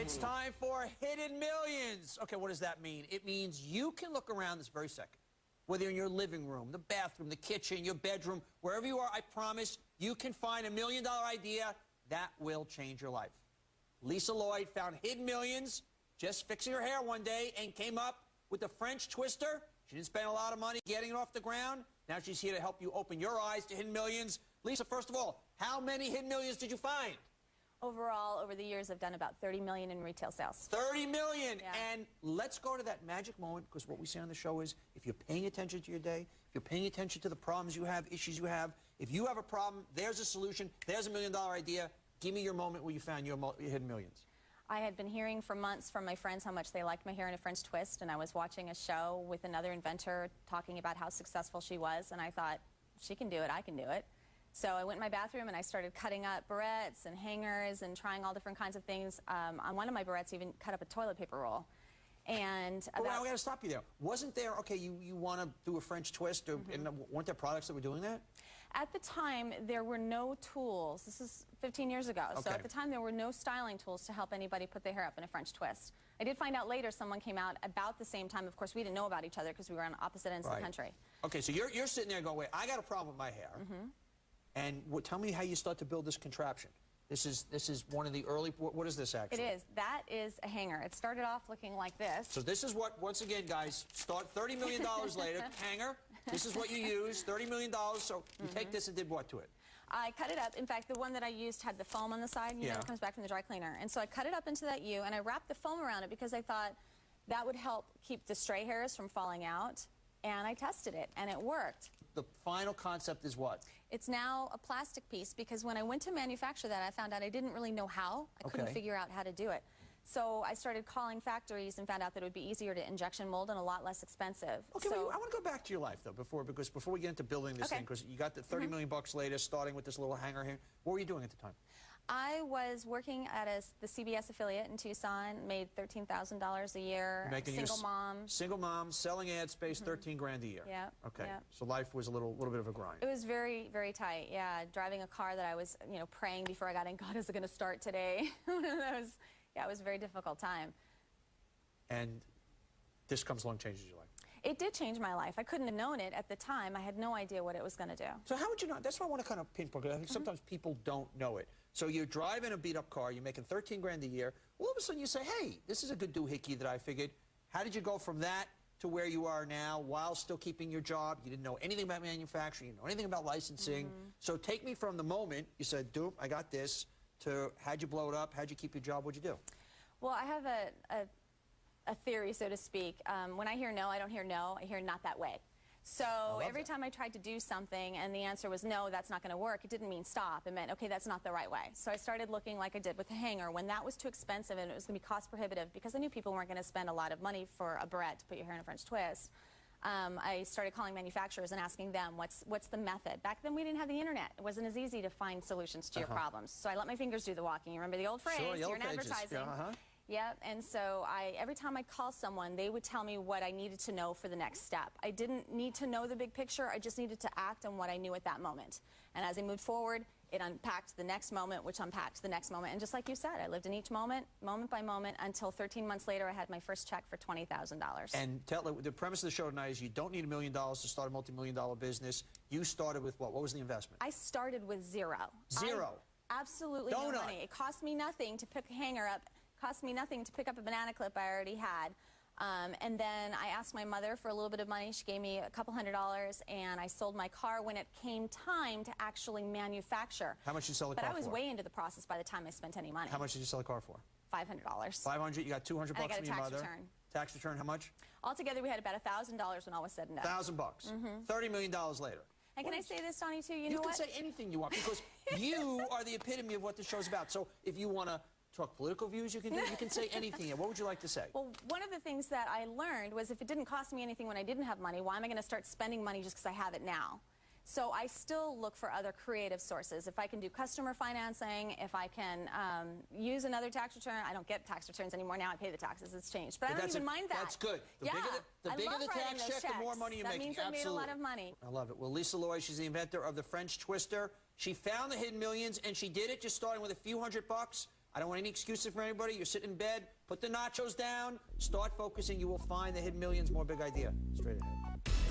It's time for Hidden Millions. Okay, what does that mean? It means you can look around this very second, whether you're in your living room, the bathroom, the kitchen, your bedroom, wherever you are, I promise you can find $1 million idea that will change your life. Lisa Lloyd found Hidden Millions just fixing her hair one day and came up with the French twister. She didn't spend a lot of money getting it off the ground. Now she's here to help you open your eyes to Hidden Millions. Lisa, first of all, how many Hidden Millions did you find? Overall, over the years, I've done about 30 million in retail sales. 30 million! Yeah. And let's go to that magic moment, because what we say on the show is, if you're paying attention to your day, if you're paying attention to the problems you have, issues you have, if you have a problem, there's a solution, there's $1 million idea. Give me your moment where you found your Hidden Millions. I had been hearing for months from my friends how much they liked my hair in a French twist, and I was watching a show with another inventor talking about how successful she was, and I thought, she can do it, I can do it. So I went in my bathroom and I started cutting up barrettes and hangers and trying all different kinds of things. On one of my barrettes, even cut up a toilet paper roll. And we got to stop you there. Wasn't there, okay, you want to do a French twist, or, and weren't there products that were doing that? At the time, there were no tools. This is 15 years ago. Okay. So at the time, there were no styling tools to help anybody put their hair up in a French twist. I did find out later someone came out about the same time. Of course, we didn't know about each other because we were on opposite ends of the country. Okay, so you're sitting there going, wait, I got a problem with my hair. And tell me how you start to build this contraption. This is one of the early, what is this actually? It is. That is a hanger. It started off looking like this. So this is what, once again, guys, start $30 million later, hanger. This is what you use, $30 million. So you take this and did what to it? I cut it up. In fact, the one that I used had the foam on the side. You know, it comes back from the dry cleaner. And so I cut it up into that U, and I wrapped the foam around it because I thought that would help keep the stray hairs from falling out. And I tested it, and it worked. The final concept is what? It's now a plastic piece, because when I went to manufacture that, I found out I didn't really know how. I couldn't figure out how to do it. So I started calling factories and found out that it would be easier to injection mold and a lot less expensive. Okay, so, I want to go back to your life, though, before we get into building this thing, because you got the 30 million bucks later, starting with this little hanger here. What were you doing at the time? I was working at the CBS affiliate in Tucson, made $13,000 a year, single mom. Single mom, selling ad space, 13 grand a year. Yeah. Okay. Yeah. So life was a little bit of a grind. It was very, very tight, yeah. Driving a car that I was, you know, praying before I got in, God, is it going to start today? Yeah, it was a very difficult time. And this comes along, changes your life. It did change my life. I couldn't have known it at the time. I had no idea what it was going to do. So how would you know? That's why I want to kind of pinpoint, because I think sometimes people don't know it. So you're driving a beat-up car, you're making 13 grand a year. All of a sudden you say, hey, this is a good doohickey that I figured. How did you go from that to where you are now while still keeping your job? You didn't know anything about manufacturing, you didn't know anything about licensing. So take me from the moment you said, doop, I got this, to how'd you blow it up, how'd you keep your job, what'd you do? Well, I have a theory, so to speak. When I hear no, I don't hear no, I hear not that way. So every time I tried to do something and the answer was no, that's not going to work, it didn't mean stop. It meant, okay, that's not the right way. So I started looking like I did with the hanger. When that was too expensive and it was going to be cost prohibitive, because I knew people weren't going to spend a lot of money for a barrette to put your hair in a French twist, I started calling manufacturers and asking them, what's the method? Back then we didn't have the internet. It wasn't as easy to find solutions to your problems. So I let my fingers do the walking. You remember the old phrase, you're in advertising. Yep, and so every time I'd call someone, they would tell me what I needed to know for the next step. I didn't need to know the big picture, I just needed to act on what I knew at that moment. And as I moved forward, it unpacked the next moment, which unpacked the next moment. And just like you said, I lived in each moment, moment by moment, until 13 months later, I had my first check for $20,000. And the premise of the show tonight is you don't need $1 million to start a multi-million-dollar business. You started with what? What was the investment? I started with zero. Zero? Absolutely no money. It cost me nothing to pick a hanger up. Cost me nothing to pick up a banana clip I already had. And then I asked my mother for a little bit of money. She gave me a couple $100, and I sold my car when it came time to actually manufacture. How much did you sell the car for? But I was way into the process by the time I spent any money. How much did you sell the car for? $500. $500, you got 200 bucks from your mother. Tax return. Tax return, how much? Altogether, we had about $1,000 when all was said and done. $1,000 bucks. $30 million later. And can I say this, Donny, too? You know what? You can say anything you want, because you are the epitome of what this show's about. So if you want to talk political views, you can say anything. What would you like to say? Well, one of the things that I learned was if it didn't cost me anything when I didn't have money, why am I going to start spending money just because I have it now? So I still look for other creative sources. If I can do customer financing, if I can use another tax return. I don't get tax returns anymore now. I pay the taxes. It's changed. But I don't even mind that. That's good. The bigger the tax check, the more money you make. That means I made a lot of money. I love it. Well, Lisa Lloyd, she's the inventor of the French twister. She found the Hidden Millions, and she did it just starting with a few $100. I don't want any excuses for anybody. You're sitting in bed, put the nachos down, start focusing. You will find the hidden millions more big idea straight ahead.